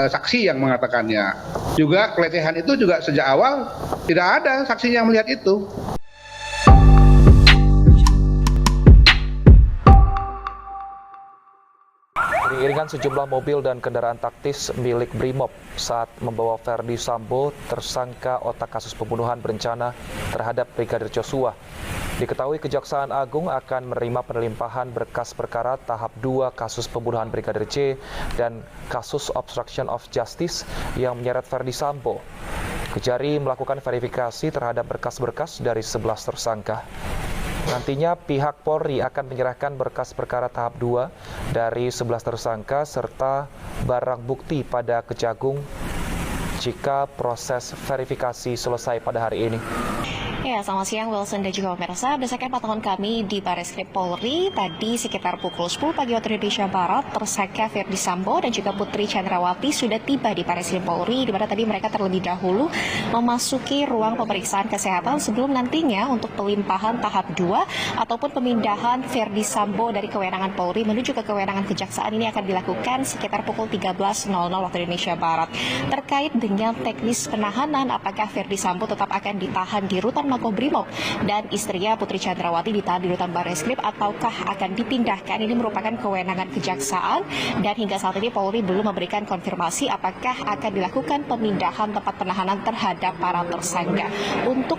saksi yang mengatakannya. Juga pelecehan itu juga sejak awal tidak ada saksi yang melihat itu. Diiringan sejumlah mobil dan kendaraan taktis milik Brimob saat membawa Ferdy Sambo, tersangka otak kasus pembunuhan berencana terhadap Brigadir Joshua. Diketahui Kejaksaan Agung akan menerima penelimpahan berkas perkara tahap 2 kasus pembunuhan Brigadir J dan kasus obstruction of justice yang menyeret Ferdy Sambo. Kejari melakukan verifikasi terhadap berkas-berkas dari 11 tersangka. Nantinya pihak Polri akan menyerahkan berkas perkara tahap 2 dari 11 tersangka serta barang bukti pada Kejagung jika proses verifikasi selesai pada hari ini. Ya, selamat siang Wilson dan juga pemirsa. Berdasarkan pantauan kami di Barreskrim Polri, tadi sekitar pukul 10 pagi waktu Indonesia Barat, tersangka Ferdy Sambo dan juga Putri Chandrawati sudah tiba di Barreskrim Polri, di mana tadi mereka terlebih dahulu memasuki ruang pemeriksaan kesehatan sebelum nantinya untuk pelimpahan tahap 2 ataupun pemindahan Ferdy Sambo dari kewenangan Polri menuju ke kewenangan kejaksaan ini akan dilakukan sekitar pukul 13.00 waktu Indonesia Barat. Terkait dengan teknis penahanan, apakah Ferdy Sambo tetap akan ditahan di rutan Makobrimob dan istrinya Putri Chandrawati ditahan di rutan Barreskrim ataukah akan dipindahkan, ini merupakan kewenangan kejaksaan dan hingga saat ini Polri belum memberikan konfirmasi apakah akan dilakukan pemindahan tempat penahanan terhadap para tersangka. Untuk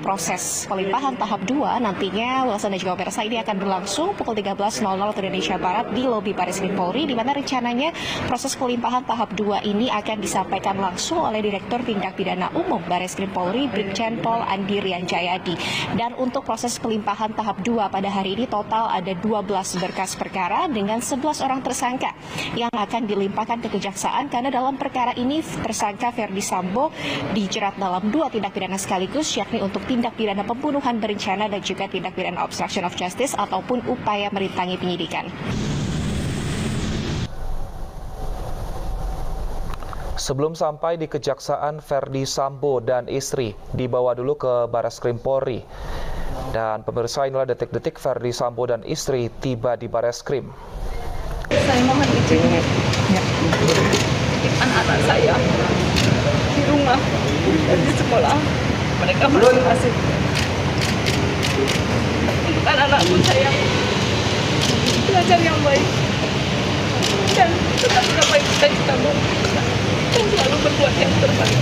proses pelimpahan tahap 2 nantinya Wilson dan juga pemirsa ini akan berlangsung pukul 13.00 waktu Indonesia Barat di lobi Barreskrim Polri, di mana rencananya proses pelimpahan tahap 2 ini akan disampaikan langsung oleh Direktur Tindak Pidana Umum Barreskrim Polri Brigjen Pol Andi Rian Jayadi. Dan untuk proses pelimpahan tahap 2 pada hari ini total ada 12 berkas perkara dengan 11 orang tersangka yang akan dilimpahkan ke kejaksaan karena dalam perkara ini tersangka Ferdy Sambo dijerat dalam 2 tindak pidana sekaligus, yakni untuk tindak pidana pembunuhan berencana dan juga tindak pidana obstruction of justice ataupun upaya merintangi penyidikan. Sebelum sampai di Kejaksaan, Ferdy Sambo dan istri dibawa dulu ke Barreskrim Polri. Dan pemirsa, inilah detik-detik Ferdy Sambo dan istri tiba di Barreskrim. Saya mohon izin ya, anak-anak saya di rumah dan di sekolah mereka masing-masing. Untuk anak-anakku saya belajar yang baik dan tetap mencapai cita-citamu dan selalu berbuat yang terbaik.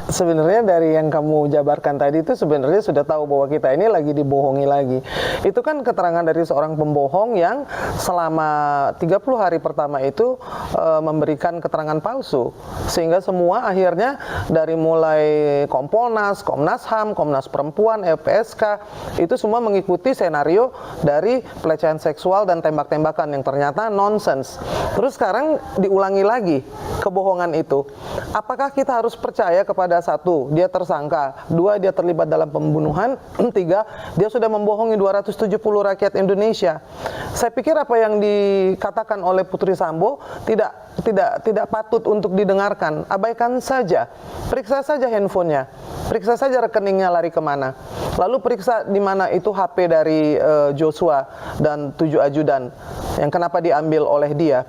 Sebenarnya dari yang kamu jabarkan tadi itu sebenarnya sudah tahu bahwa kita ini lagi dibohongi lagi. Itu kan keterangan dari seorang pembohong yang selama 30 hari pertama itu memberikan keterangan palsu. Sehingga semua akhirnya dari mulai Kompolnas, Komnas HAM, Komnas Perempuan, LPSK, itu semua mengikuti senario dari pelecehan seksual dan tembak-tembakan yang ternyata nonsens. Terus sekarang diulangi lagi kebohongan itu. Apakah kita harus percaya kepada 1, dia tersangka, 2, dia terlibat dalam pembunuhan, 3, dia sudah membohongi 270 rakyat Indonesia. Saya pikir apa yang dikatakan oleh Putri Sambo tidak patut untuk didengarkan. Abaikan saja, periksa saja handphonenya, periksa saja rekeningnya lari kemana, lalu periksa di mana itu HP dari Joshua dan 7 ajudan yang kenapa diambil oleh dia.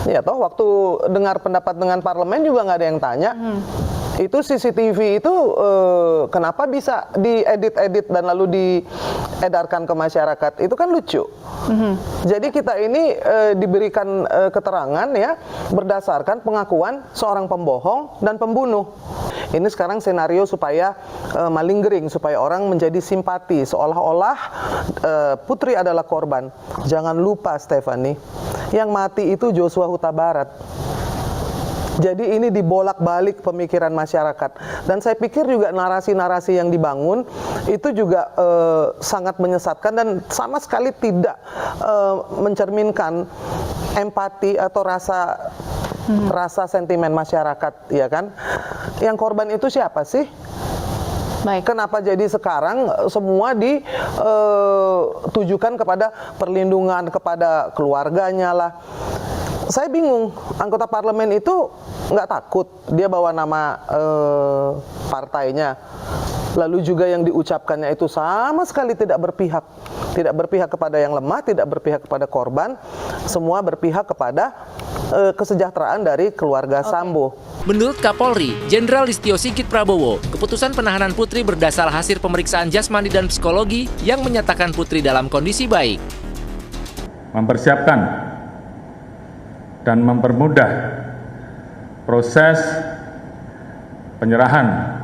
Ya toh waktu dengar pendapat dengan parlemen juga nggak ada yang tanya. Itu CCTV itu kenapa bisa diedit-edit dan lalu diedarkan ke masyarakat? Itu kan lucu. Jadi kita ini diberikan keterangan ya berdasarkan pengakuan seorang pembohong dan pembunuh. Ini sekarang senario supaya malingering, supaya orang menjadi simpati seolah-olah Putri adalah korban. Jangan lupa Stephanie, yang mati itu Joshua Huta Barat. Jadi ini dibolak-balik pemikiran masyarakat. Dan saya pikir juga narasi-narasi yang dibangun itu juga sangat menyesatkan dan sama sekali tidak mencerminkan empati atau rasa sentimen masyarakat, ya kan? Yang korban itu siapa sih? Baik. Kenapa jadi sekarang semua ditujukan kepada perlindungan kepada keluarganya lah? Saya bingung, anggota parlemen itu nggak takut dia bawa nama partainya, lalu juga yang diucapkannya itu sama sekali tidak berpihak kepada yang lemah, tidak berpihak kepada korban, semua berpihak kepada kesejahteraan dari keluarga Sambo. Menurut Kapolri, Jenderal Listio Sigit Prabowo, keputusan penahanan Putri berdasar hasil pemeriksaan jasmani dan psikologi yang menyatakan Putri dalam kondisi baik. Mempersiapkan dan mempermudah proses penyerahan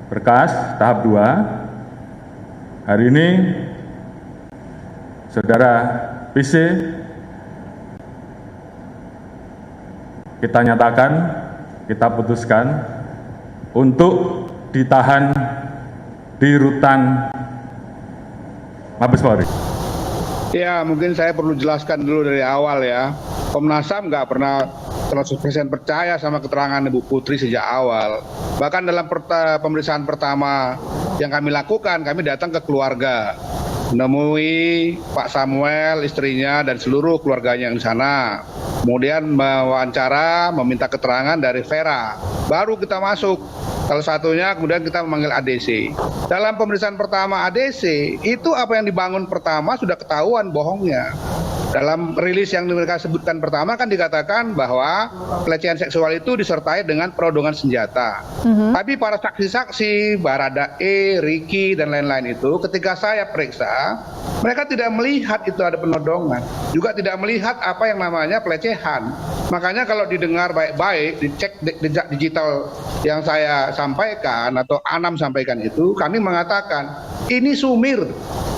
berkas tahap 2. Hari ini Saudara PC kita nyatakan, kita putuskan untuk ditahan di rutan Mabes Polri. Ya, mungkin saya perlu jelaskan dulu dari awal ya. Komnas HAM nggak pernah 100% percaya sama keterangan Ibu Putri sejak awal. Bahkan dalam pemeriksaan pertama yang kami lakukan, kami datang ke keluarga, menemui Pak Samuel, istrinya, dan seluruh keluarganya yang di sana. Kemudian mewawancara, meminta keterangan dari Vera. Baru kita masuk. Salah satunya kemudian kita memanggil ADC. Dalam pemeriksaan pertama ADC, itu apa yang dibangun pertama sudah ketahuan bohongnya. Dalam rilis yang mereka sebutkan pertama kan dikatakan bahwa pelecehan seksual itu disertai dengan perodongan senjata. Tapi para saksi-saksi, Baradae, Ricky, dan lain-lain itu ketika saya periksa, mereka tidak melihat itu ada penodongan. Juga tidak melihat apa yang namanya pelecehan. Makanya kalau didengar baik-baik, dicek jejak digital yang saya sampaikan atau Anam sampaikan itu, kami mengatakan ini sumir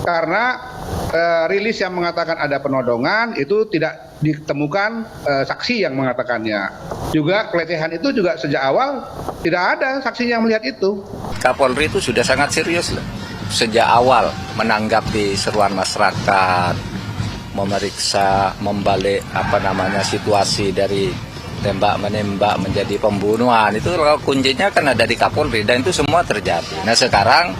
karena rilis yang mengatakan ada penodongan itu tidak ditemukan saksi yang mengatakannya. Juga pelecehan itu juga sejak awal tidak ada saksi yang melihat itu. Kapolri itu sudah sangat serius loh. Sejak awal menanggapi seruan masyarakat, memeriksa, membalik situasi dari tembak-menembak menjadi pembunuhan. Itu kuncinya kan ada di Kapolri dan itu semua terjadi. Nah sekarang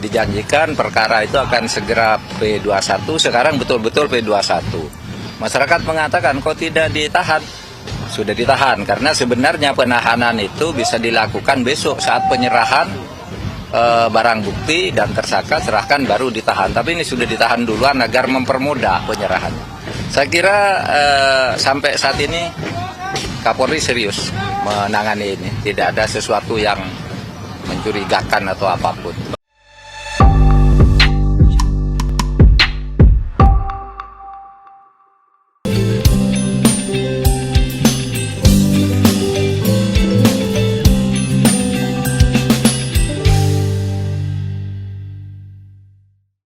dijanjikan perkara itu akan segera P21, sekarang betul-betul P21. Masyarakat mengatakan kok tidak ditahan? Sudah ditahan, karena sebenarnya penahanan itu bisa dilakukan besok saat penyerahan barang bukti dan tersangka serahkan baru ditahan. Tapi ini sudah ditahan duluan agar mempermudah penyerahannya. Saya kira sampai saat ini Kapolri serius menangani ini. Tidak ada sesuatu yang mencurigakan atau apapun.